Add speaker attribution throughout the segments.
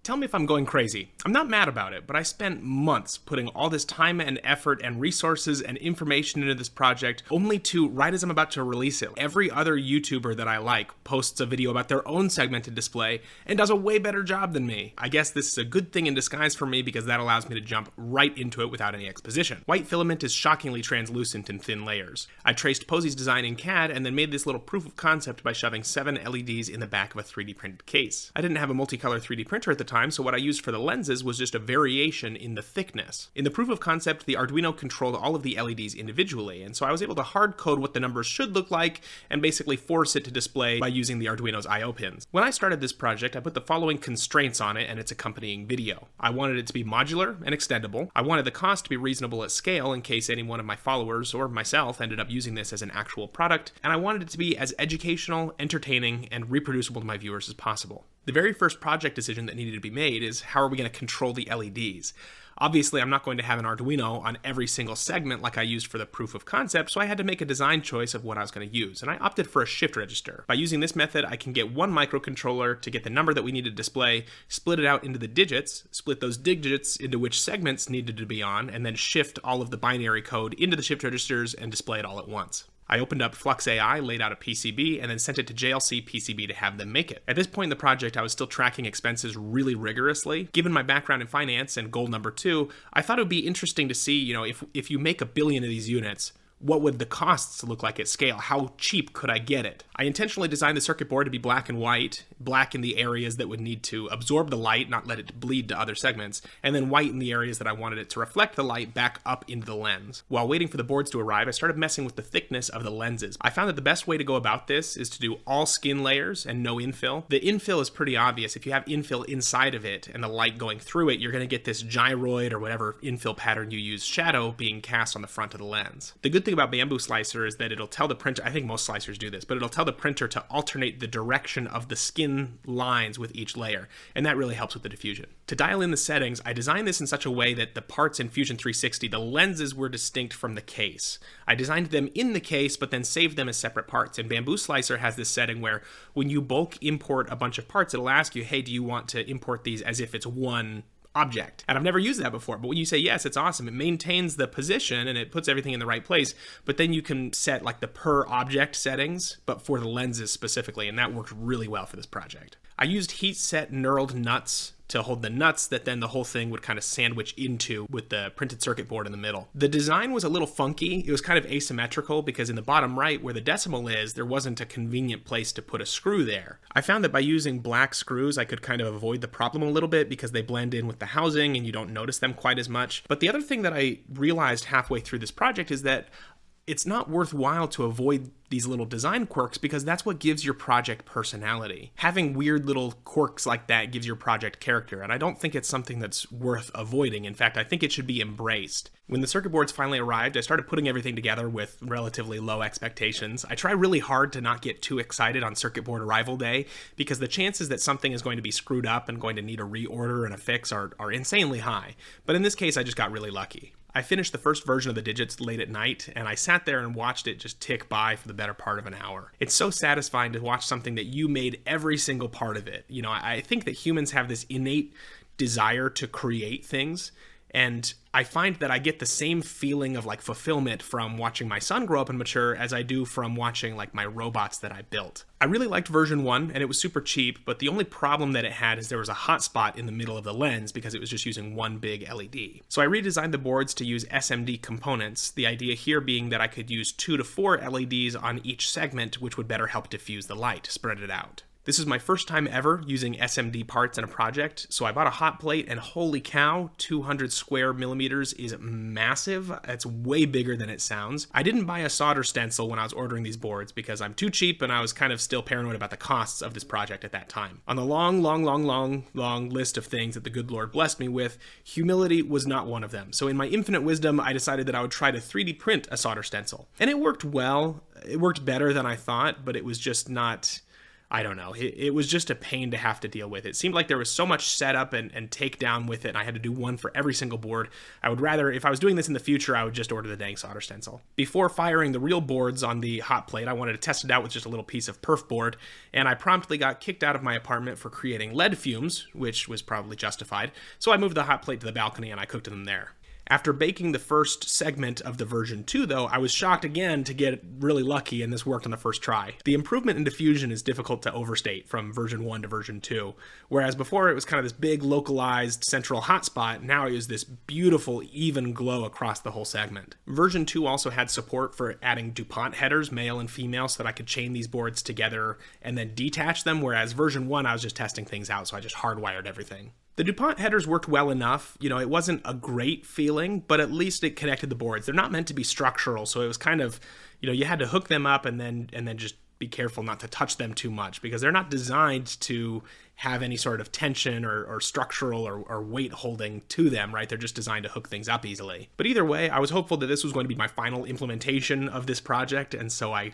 Speaker 1: Tell me if I'm going crazy. I'm not mad about it, but I spent months putting all this time and effort and resources and information into this project only to, right as I'm about to release it, every other YouTuber that I like posts a video about their own segmented display and does a way better job than me. I guess this is a good thing in disguise for me because that allows me to jump right into it without any exposition. White filament is shockingly translucent in thin layers. I traced Posy's design in CAD and then made this little proof of concept by shoving 7 LEDs in the back of a 3D printed case. I didn't have a multicolor 3D printer at the time, so what I used for the lenses was just a variation in the thickness. In the proof of concept, the Arduino controlled all of the LEDs individually, and so I was able to hard code what the numbers should look like and basically force it to display by using the Arduino's I/O pins. When I started this project, I put the following constraints on it and its accompanying video. I wanted it to be modular and extendable. I wanted the cost to be reasonable at scale in case any one of my followers or myself ended up using this as an actual product, and I wanted it to be as educational, entertaining, and reproducible to my viewers as possible. The very first project decision that needed to be made is how are we going to control the LEDs? Obviously, I'm not going to have an Arduino on every single segment like I used for the proof of concept, so I had to make a design choice of what I was going to use, and I opted for a shift register. By using this method, I can get one microcontroller to get the number that we need to display, split it out into the digits, split those digits into which segments needed to be on, and then shift all of the binary code into the shift registers and display it all at once. I opened up Flux AI, laid out a PCB, and then sent it to JLC PCB to have them make it. At this point in the project, I was still tracking expenses really rigorously. Given my background in finance and goal number 2, I thought it would be interesting to see, if you make 1 billion of these units, what would the costs look like at scale? How cheap could I get it? I intentionally designed the circuit board to be black and white, black in the areas that would need to absorb the light, not let it bleed to other segments, and then white in the areas that I wanted it to reflect the light back up into the lens. While waiting for the boards to arrive, I started messing with the thickness of the lenses. I found that the best way to go about this is to do all skin layers and no infill. The infill is pretty obvious. If you have infill inside of it and the light going through it, you're going to get this gyroid or whatever infill pattern you use shadow being cast on the front of the lens. The good thing about Bamboo Slicer is that it'll tell the printer, I think most slicers do this, but it'll tell the printer to alternate the direction of the skin lines with each layer, and that really helps with the diffusion. To dial in the settings, I designed this in such a way that the parts in Fusion 360, the lenses were distinct from the case. I designed them in the case, but then saved them as separate parts, and Bamboo Slicer has this setting where when you bulk import a bunch of parts, it'll ask you, hey, do you want to import these as if it's one object? And I've never used that before, but when you say yes, it's awesome. It maintains the position and it puts everything in the right place, but then you can set like the per object settings, but for the lenses specifically, and that worked really well for this project. I used heat set knurled nuts to hold the nuts that then the whole thing would kind of sandwich into with the printed circuit board in the middle. The design was a little funky. It was kind of asymmetrical because in the bottom right where the decimal is, there wasn't a convenient place to put a screw there. I found that by using black screws, I could kind of avoid the problem a little bit because they blend in with the housing and you don't notice them quite as much. But the other thing that I realized halfway through this project is that it's not worthwhile to avoid these little design quirks because that's what gives your project personality. Having weird little quirks like that gives your project character, and I don't think it's something that's worth avoiding. In fact, I think it should be embraced. When the circuit boards finally arrived, I started putting everything together with relatively low expectations. I try really hard to not get too excited on circuit board arrival day because the chances that something is going to be screwed up and going to need a reorder and a fix are insanely high. But in this case, I just got really lucky. I finished the first version of the digits late at night, and I sat there and watched it just tick by for the better part of an hour. It's so satisfying to watch something that you made every single part of it. I think that humans have this innate desire to create things, and I find that I get the same feeling of like fulfillment from watching my son grow up and mature as I do from watching like my robots that I built. I really liked version 1 and it was super cheap, but the only problem that it had is there was a hot spot in the middle of the lens because it was just using one big LED. So I redesigned the boards to use SMD components, the idea here being that I could use 2 to 4 LEDs on each segment, which would better help diffuse the light, spread it out. This is my first time ever using SMD parts in a project, so I bought a hot plate and holy cow, 200 square millimeters is massive. It's way bigger than it sounds. I didn't buy a solder stencil when I was ordering these boards because I'm too cheap and I was kind of still paranoid about the costs of this project at that time. On the long list of things that the good Lord blessed me with, humility was not one of them. So in my infinite wisdom, I decided that I would try to 3D print a solder stencil. And it worked well. It worked better than I thought, but it was just not I don't know. It was just a pain to have to deal with. It seemed like there was so much setup and takedown with it, and I had to do one for every single board. I would rather, if I was doing this in the future, I would just order the dang solder stencil. Before firing the real boards on the hot plate, I wanted to test it out with just a little piece of perf board, and I promptly got kicked out of my apartment for creating lead fumes, which was probably justified, so I moved the hot plate to the balcony and I cooked them there. After baking the first segment of the version 2, though, I was shocked again to get really lucky, and this worked on the first try. The improvement in diffusion is difficult to overstate from version 1 to version 2, whereas before it was kind of this big localized central hotspot, now it was this beautiful even glow across the whole segment. Version 2 also had support for adding DuPont headers, male and female, so that I could chain these boards together and then detach them, whereas version 1 I was just testing things out, so I just hardwired everything. The DuPont headers worked well enough. It wasn't a great feeling, but at least it connected the boards. They're not meant to be structural, so it was kind of, you had to hook them up and then just be careful not to touch them too much, because they're not designed to have any sort of tension or structural or weight holding to them, right? They're just designed to hook things up easily. But either way, I was hopeful that this was going to be my final implementation of this project, and so I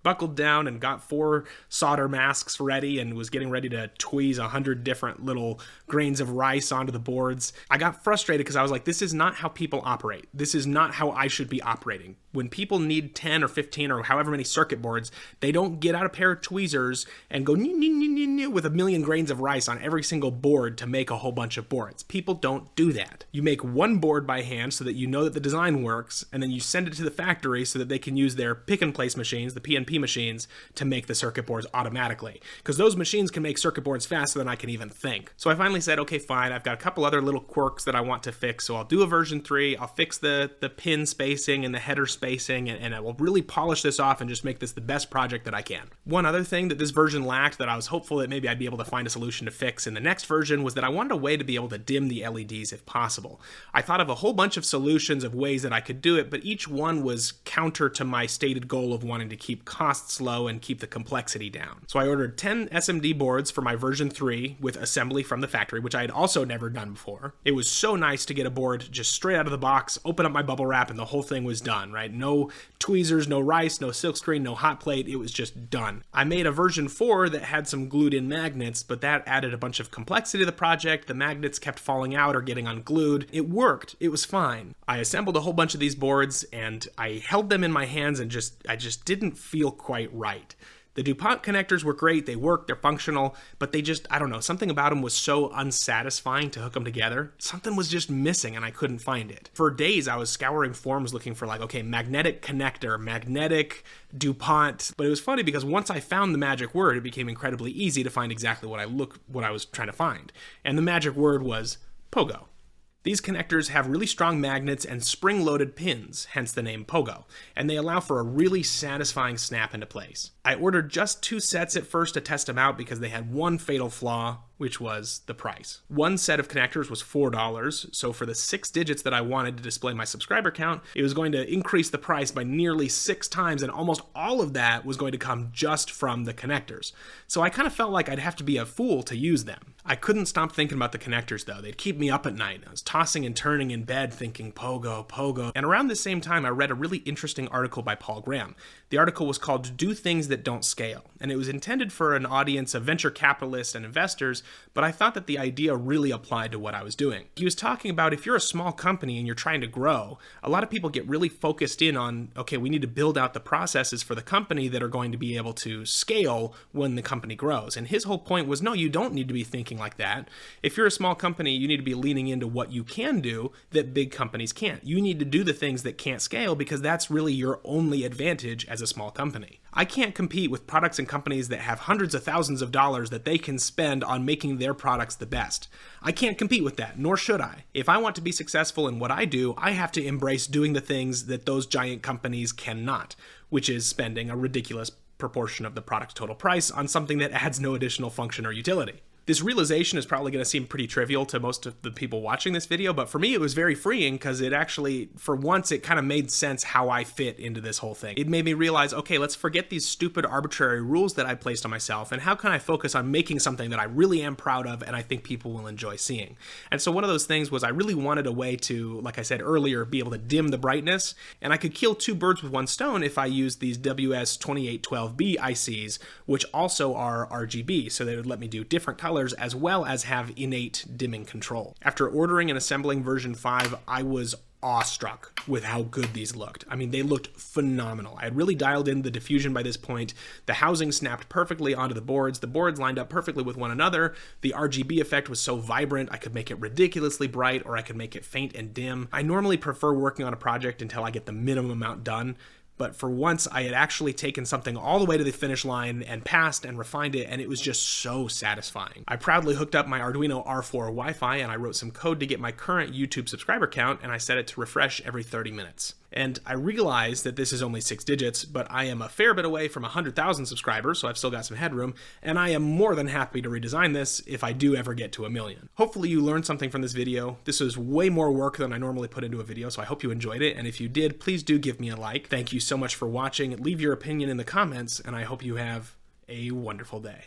Speaker 1: buckled down and got 4 solder masks ready and was getting ready to tweeze 100 different little grains of rice onto the boards. I got frustrated because I was like, this is not how people operate. This is not how I should be operating. When people need 10 or 15 or however many circuit boards, they don't get out a pair of tweezers and go with a million grains of rice on every single board to make a whole bunch of boards. People don't do that. You make one board by hand so that you know that the design works, and then you send it to the factory so that they can use their pick-and-place machines, the PNP machines, to make the circuit boards automatically. Because those machines can make circuit boards faster than I can even think. So I finally said, okay, fine, I've got a couple other little quirks that I want to fix, so I'll do a version 3, I'll fix the pin spacing and the header spacing, and I will really polish this off and just make this the best project that I can. One other thing that this version lacked that I was hopeful that maybe I'd be able to find a solution to fix in the next version was that I wanted a way to be able to dim the LEDs if possible. I thought of a whole bunch of solutions of ways that I could do it, but each one was counter to my stated goal of wanting to keep costs low and keep the complexity down. So I ordered 10 SMD boards for my version 3 with assembly from the factory, which I had also never done before. It was so nice to get a board just straight out of the box, open up my bubble wrap, and the whole thing was done, right? No tweezers, no rice, no silkscreen, no hot plate. It was just done. I made a version 4 that had some glued in magnets, but that added a bunch of complexity to the project. The magnets kept falling out or getting unglued. It worked. It was fine. I assembled a whole bunch of these boards and I held them in my hands and I just didn't feel quite right. The DuPont connectors were great, they work, they're functional, but they just, I don't know, something about them was so unsatisfying to hook them together. Something was just missing and I couldn't find it. For days I was scouring forums looking for magnetic connector, magnetic DuPont, but it was funny because once I found the magic word, it became incredibly easy to find exactly what I was trying to find. And the magic word was Pogo. These connectors have really strong magnets and spring-loaded pins, hence the name Pogo, and they allow for a really satisfying snap into place. I ordered just 2 sets at first to test them out because they had one fatal flaw, which was the price. One set of connectors was $4, so for the 6 digits that I wanted to display my subscriber count, it was going to increase the price by nearly 6 times, and almost all of that was going to come just from the connectors. So I kind of felt like I'd have to be a fool to use them. I couldn't stop thinking about the connectors though. They'd keep me up at night. I was tossing and turning in bed thinking Pogo, Pogo. And around the same time, I read a really interesting article by Paul Graham. The article was called Do Things That Don't Scale, and it was intended for an audience of venture capitalists and investors, but I thought that the idea really applied to what I was doing. He was talking about if you're a small company and you're trying to grow, a lot of people get really focused in on, okay, we need to build out the processes for the company that are going to be able to scale when the company grows. And his whole point was, no, you don't need to be thinking like that. If you're a small company, you need to be leaning into what you can do that big companies can't. You need to do the things that can't scale because that's really your only advantage as a small company. I can't compete with products and companies that have hundreds of thousands of dollars that they can spend on making their products the best. I can't compete with that, nor should I. If I want to be successful in what I do, I have to embrace doing the things that those giant companies cannot, which is spending a ridiculous proportion of the product's total price on something that adds no additional function or utility. This realization is probably going to seem pretty trivial to most of the people watching this video, but for me it was very freeing because it actually, for once, it kind of made sense how I fit into this whole thing. It made me realize, okay, let's forget these stupid arbitrary rules that I placed on myself, and how can I focus on making something that I really am proud of and I think people will enjoy seeing. And so one of those things was I really wanted a way to, like I said earlier, be able to dim the brightness, and I could kill two birds with one stone if I used these WS2812B ICs, which also are RGB, so they would let me do different colors as well as have innate dimming control. After ordering and assembling version 5, I was awestruck with how good these looked. I mean, they looked phenomenal. I had really dialed in the diffusion by this point. The housing snapped perfectly onto the boards lined up perfectly with one another. The RGB effect was so vibrant, I could make it ridiculously bright, or I could make it faint and dim. I normally prefer working on a project until I get the minimum amount done, but for once I had actually taken something all the way to the finish line and passed and refined it, and it was just so satisfying. I proudly hooked up my Arduino R4 Wi-Fi, and I wrote some code to get my current YouTube subscriber count, and I set it to refresh every 30 minutes. And I realize that this is only 6 digits, but I am a fair bit away from 100,000 subscribers, so I've still got some headroom, and I am more than happy to redesign this if I do ever get to 1 million. Hopefully you learned something from this video. This was way more work than I normally put into a video, so I hope you enjoyed it, and if you did, please do give me a like. Thank you so much for watching. Leave your opinion in the comments, and I hope you have a wonderful day.